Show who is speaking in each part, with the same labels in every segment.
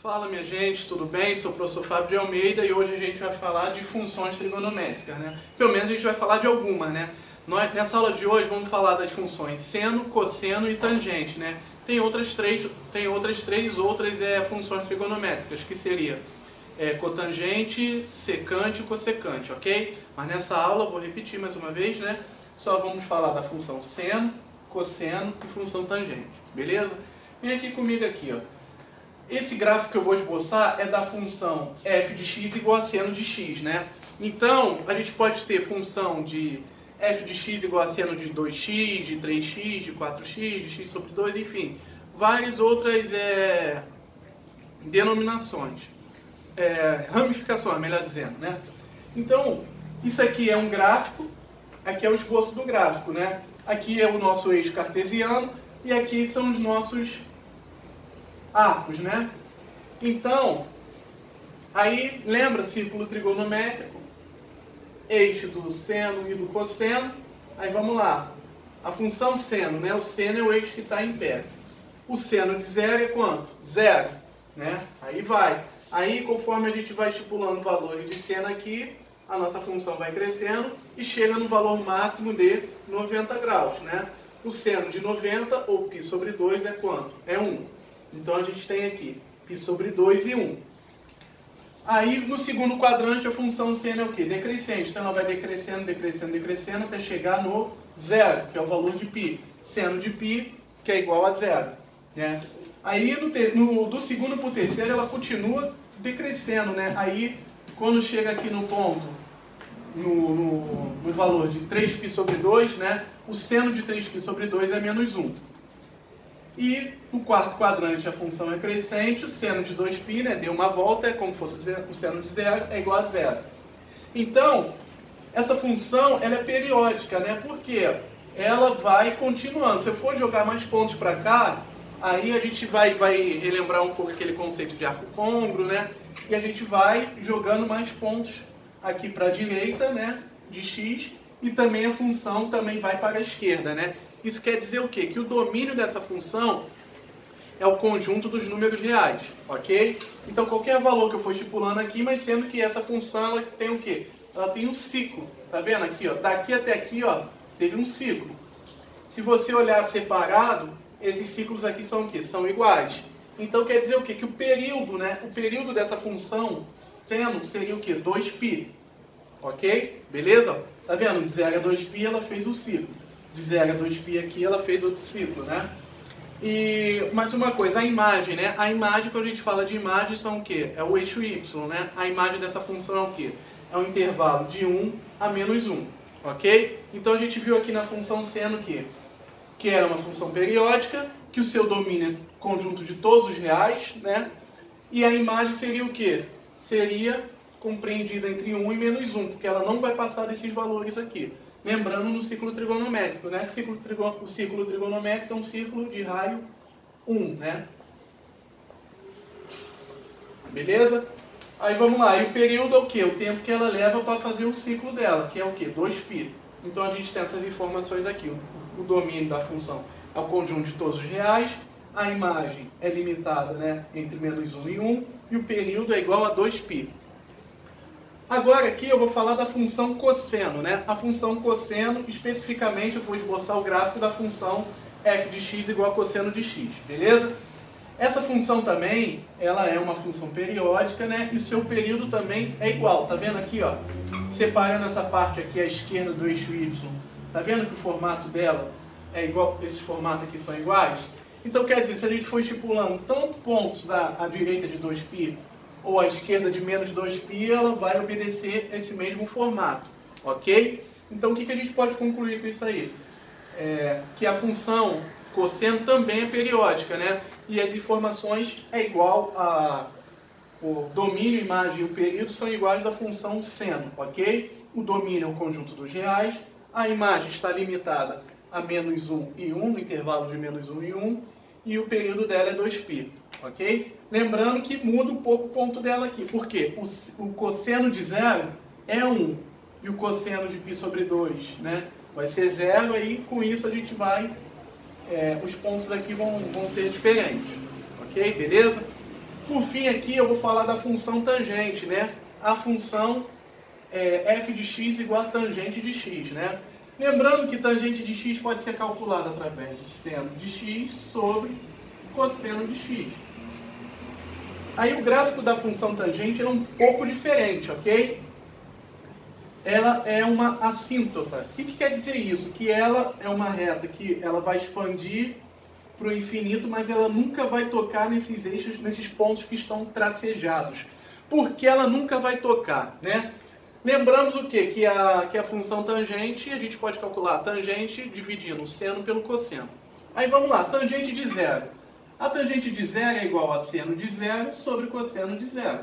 Speaker 1: Fala minha gente, tudo bem? Sou o professor Fábio de Almeida e hoje a gente vai falar de funções trigonométricas, né? Pelo menos a gente vai falar de algumas, né? Nessa aula de hoje vamos falar das funções seno, cosseno e tangente, né? Tem outras três funções trigonométricas, que seria cotangente, secante e cossecante, ok? Mas nessa aula, vou repetir mais uma vez, né? Só vamos falar da função seno, cosseno e função tangente, beleza? Vem aqui comigo aqui, ó. Esse gráfico que eu vou esboçar é da função f de x igual a seno de x, né? Então, a gente pode ter função de f de x igual a seno de 2x, de 3x, de 4x, de x sobre 2, enfim. Várias outras denominações, ramificações, melhor dizendo, né? Então, isso aqui é um gráfico, aqui é o esboço do gráfico, né? Aqui é o nosso eixo cartesiano e aqui são os nossos arcos, né? Então, aí lembra círculo trigonométrico, eixo do seno e do cosseno. Aí vamos lá, a função seno, né? O seno é o eixo que está em pé. O seno de zero é quanto? Zero, né? Aí vai. Aí, conforme a gente vai estipulando valores de seno aqui, a nossa função vai crescendo e chega no valor máximo de 90 graus, né? O seno de 90, ou π sobre 2, é quanto? É 1. Então a gente tem aqui π sobre 2 e 1. Aí no segundo quadrante a função seno é o quê? Decrescente. Então ela vai decrescendo, decrescendo, decrescendo até chegar no zero, que é o valor de π. Seno de π, que é igual a zero, né? Aí do segundo para o terceiro ela continua decrescendo, né? Aí quando chega aqui no ponto, no valor de 3π sobre 2, né? O seno de 3π sobre 2 é menos 1. E no quarto quadrante a função é crescente, o seno de 2π, né, deu uma volta, é como se fosse o seno de zero, é igual a zero. Então, essa função ela é periódica, né? Porque ela vai continuando. Se eu for jogar mais pontos para cá, aí a gente vai relembrar um pouco aquele conceito de arco côngruo, né? E a gente vai jogando mais pontos aqui para a direita, né, de x, e também a função também vai para a esquerda, né? Isso quer dizer o quê? Que o domínio dessa função é o conjunto dos números reais, ok? Então qualquer valor que eu for estipulando aqui, mas sendo que essa função ela tem o quê? Ela tem um ciclo, tá vendo aqui, ó? Daqui até aqui, ó, teve um ciclo. Se você olhar separado, esses ciclos aqui são o quê? São iguais. Então quer dizer o quê? Que o período, né? O período dessa função seno seria o quê? 2π, ok? Beleza? Tá vendo? De 0 a 2π ela fez um ciclo. De 0 a 2π aqui, ela fez outro ciclo, né? E mais uma coisa, a imagem, né? A imagem, quando a gente fala de imagem, são o quê? É o eixo y, né? A imagem dessa função é o quê? É um intervalo de 1 a menos 1, ok? Então a gente viu aqui na função seno que era uma função periódica, que o seu domínio é conjunto de todos os reais, né? E a imagem seria o quê? Seria compreendida entre 1 e menos 1, porque ela não vai passar desses valores aqui. Lembrando no ciclo trigonométrico, né? O ciclo trigonométrico é um ciclo de raio 1, né? Beleza? Aí vamos lá. E o período é o quê? O tempo que ela leva para fazer o ciclo dela, que é o quê? 2π. Então a gente tem essas informações aqui. O domínio da função é o conjunto de todos os reais. A imagem é limitada, né, entre menos 1 e 1. E o período é igual a 2π. Agora aqui eu vou falar da função cosseno, né? A função cosseno, especificamente eu vou esboçar o gráfico da função f de x igual a cosseno de x, beleza? Essa função também, ela é uma função periódica, né? E o seu período também é igual, tá vendo aqui, ó? Separando essa parte aqui à esquerda do eixo y, tá vendo que o formato dela é igual, esses formatos aqui são iguais? Então quer dizer, se a gente for estipulando tanto pontos à direita de 2π, ou à esquerda de menos 2π, ela vai obedecer esse mesmo formato, ok? Então o que a gente pode concluir com isso aí? Que a função cosseno também é periódica, né? E as informações é igual o domínio, imagem e o período são iguais da função seno, ok? O domínio é o conjunto dos reais, a imagem está limitada a menos 1 e 1, no intervalo de menos 1 e 1, e o período dela é 2π. Ok? Lembrando que muda um pouco o ponto dela aqui. Por quê? O cosseno de 0 é 1. E o cosseno de π sobre 2, né, vai ser 0. Aí com isso a gente vai... os pontos aqui vão ser diferentes. Ok? Beleza? Por fim, aqui eu vou falar da função tangente, né? A função f de x igual a tangente de x, né? Lembrando que tangente de x pode ser calculada através de seno de x sobre cosseno de x. Aí o gráfico da função tangente é um pouco diferente, ok? Ela é uma assíntota. O que quer dizer isso? Que ela é uma reta que ela vai expandir para o infinito, mas ela nunca vai tocar nesses eixos, nesses pontos que estão tracejados. Por que ela nunca vai tocar, né? Lembramos o quê? Que a função tangente, a gente pode calcular a tangente dividindo o seno pelo cosseno. Aí vamos lá, tangente de zero. A tangente de zero é igual a seno de zero sobre cosseno de zero.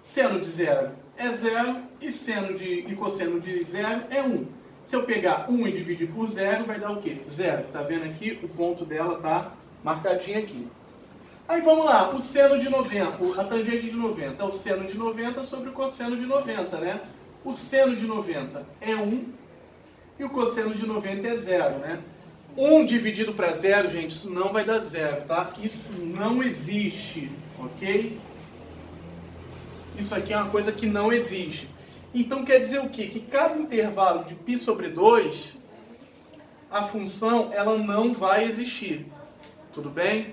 Speaker 1: Seno de zero é zero e cosseno de zero é 1. Se eu pegar 1 e dividir por zero, vai dar o quê? Zero. Tá vendo aqui? O ponto dela tá marcadinho aqui. Aí vamos lá, o seno de 90, a tangente de 90 é o seno de 90 sobre o cosseno de 90, né? O seno de 90 é 1 e o cosseno de 90 é 0, né? 1 dividido para 0, gente, isso não vai dar 0, tá? Isso não existe, ok? Isso aqui é uma coisa que não existe. Então quer dizer o quê? Que cada intervalo de π sobre 2, a função ela não vai existir. Tudo bem?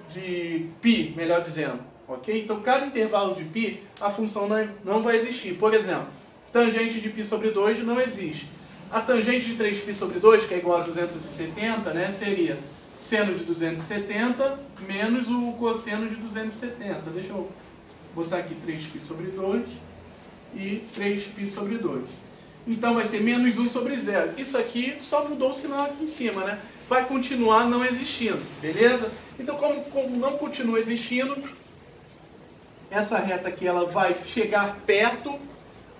Speaker 1: De π, melhor dizendo. Ok? Então cada intervalo de π, a função não vai existir. Por exemplo, tangente de π sobre 2 não existe. A tangente de 3π sobre 2, que é igual a 270, né, seria seno de 270 menos o cosseno de 270. Deixa eu botar aqui 3π sobre 2 e 3π sobre 2. Então vai ser menos 1 sobre 0. Isso aqui só mudou o sinal aqui em cima, né? Vai continuar não existindo, beleza? Então como não continua existindo, essa reta aqui ela vai chegar perto,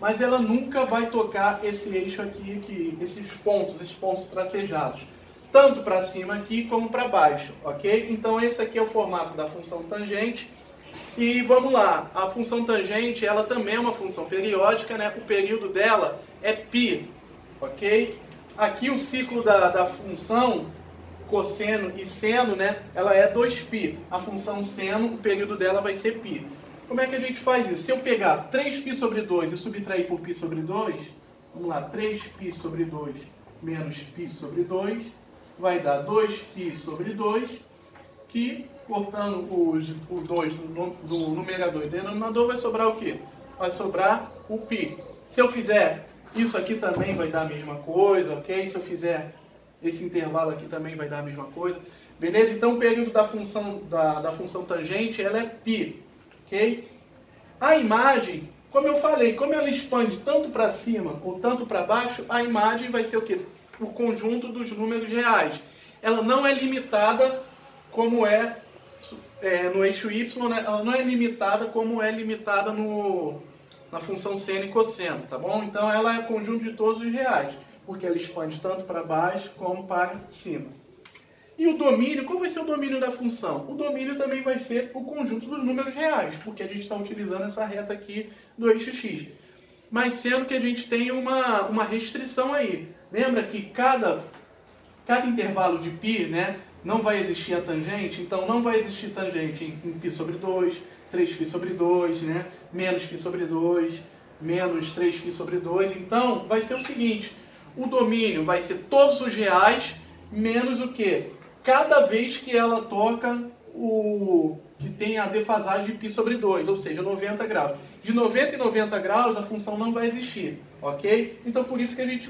Speaker 1: mas ela nunca vai tocar esse eixo aqui, esses pontos tracejados. Tanto para cima aqui como para baixo, ok? Então esse aqui é o formato da função tangente. E vamos lá, a função tangente, ela também é uma função periódica, né? O período dela é π, ok? Aqui o ciclo da função cosseno e seno, né? Ela é 2π. A função seno, o período dela vai ser π. Como é que a gente faz isso? Se eu pegar 3π sobre 2 e subtrair por π sobre 2, vamos lá, 3π sobre 2 menos π sobre 2, vai dar 2π sobre 2, que, cortando o 2 do numerador e denominador, vai sobrar o quê? Vai sobrar o π. Se eu fizer isso aqui também vai dar a mesma coisa, ok? Se eu fizer esse intervalo aqui também vai dar a mesma coisa. Beleza? Então o período da função tangente, ela é π. Ok? A imagem, como eu falei, como ela expande tanto para cima ou tanto para baixo, a imagem vai ser o quê? O conjunto dos números reais. Ela não é limitada como no eixo y, né? Ela não é limitada como é limitada na função seno e cosseno, tá bom? Então ela é o conjunto de todos os reais, porque ela expande tanto para baixo como para cima. E o domínio, qual vai ser o domínio da função? O domínio também vai ser o conjunto dos números reais, porque a gente está utilizando essa reta aqui do eixo x. Mas sendo que a gente tem uma restrição aí. Lembra que cada intervalo de π, né, não vai existir a tangente, então não vai existir tangente em π sobre 2, 3π sobre 2, né, menos π sobre 2, menos 3π sobre 2. Então vai ser o seguinte, o domínio vai ser todos os reais, menos o quê? Cada vez que ela toca que tem a defasagem de π sobre 2, ou seja, 90 graus. De 90 em 90 graus a função não vai existir, ok? Então por isso que a gente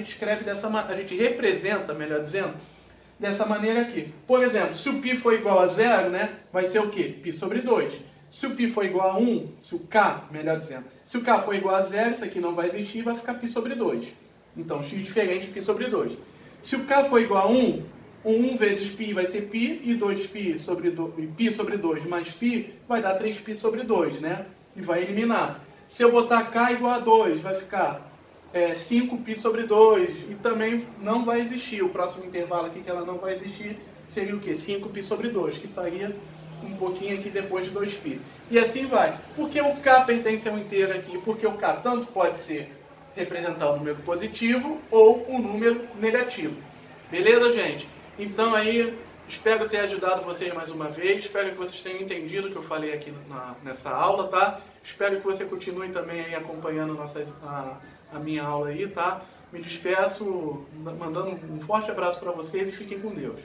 Speaker 1: escreve a gente representa, melhor dizendo, dessa maneira aqui. Por exemplo, se o π for igual a 0, né, vai ser o quê? π sobre 2. Se o π for igual a 1, se o k, melhor dizendo, se o k for igual a 0, isso aqui não vai existir, vai ficar π sobre 2. Então x diferente de π sobre 2. Se o k for igual a 1, 1 vezes π vai ser π, e 2π sobre 2, π sobre 2 mais π vai dar 3π sobre 2, né? E vai eliminar. Se eu botar k igual a 2, vai ficar 5π sobre 2, e também não vai existir. O próximo intervalo aqui que ela não vai existir seria o quê? 5π sobre 2, que estaria um pouquinho aqui depois de 2π. E assim vai. Por que o k pertence ao inteiro aqui? Porque o k tanto pode ser representar um número positivo ou um número negativo. Beleza, gente? Então aí Espero ter ajudado vocês mais uma vez, espero que vocês tenham entendido o que eu falei aqui nessa aula, tá? Espero que você continue também aí acompanhando a minha aula aí, tá? Me despeço mandando um forte abraço para vocês e fiquem com Deus.